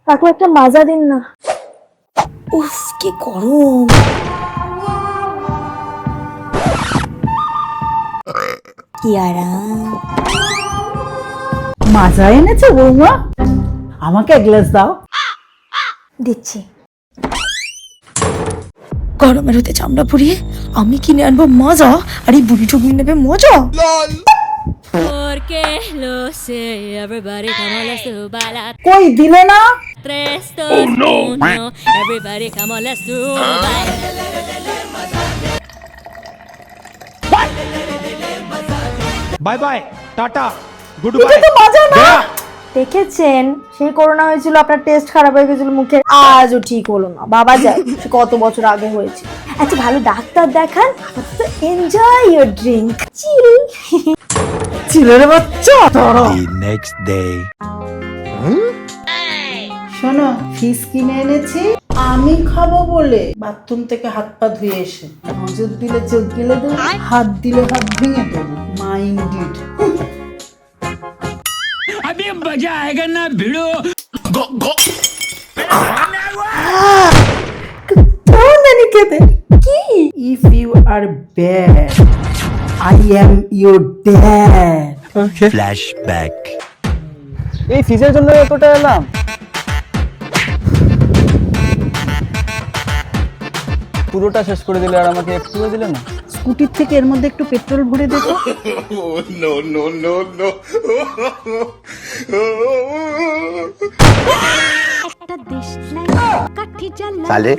কাকু একটা মাজা দিন না। উফ কি গরম। কি আরাম। মাজা এনেছে বৌমা, আমাকে এক গ্লাস দাও। দিচ্ছি। গরমের হতে চামড়া পুড়িয়ে আমি কিনে আনবো মাজা, আর এই বুড়ি ঠুকনি নেবে মজা। Porque lo sé, everybody come on, let's do bailar. কই দিলে না? 3, 2, 1, everybody come on, let's do bailar. Bye bye tata good এটা बाय তো মাজা না। দেখেছেন, সেই করোনা হয়েছিল, আপনার টেস্ট খারাপ হয়ে গেছিল মুখে, আজও ঠিক হলো না। বাবা যায়, সে কত বছর আগে হয়েছে। একটা ভালো ডাক্তার দেখান, আপাতত এনজয় ইওর ড্রিঙ্ক, চিল। চিলের বাচ্চা ধরো। The next day. শোনো, ফিস কিনে এনেছি, আমি খাবো বলে বাথরুম থেকে হাত পা ধুয়ে এসে নজর দিলে চোখ গেলে দেবো, হাত দিলে হাত ভেঙে দেবো। মাইন্ডেড। अभी मजा आएगा ना भिड़ो কি? If you are bad, I am your dad. Flashback. এই ফিজের জন্য এতটা এলাম। পুরোটা শেষ করে দিলে আর আমাকে একটুও দিলে না। স্কুটির থেকে এর মধ্যে একটু পেট্রোল ভরে দেখো। একটা দেশ নাই কাঠি জ্বালা साले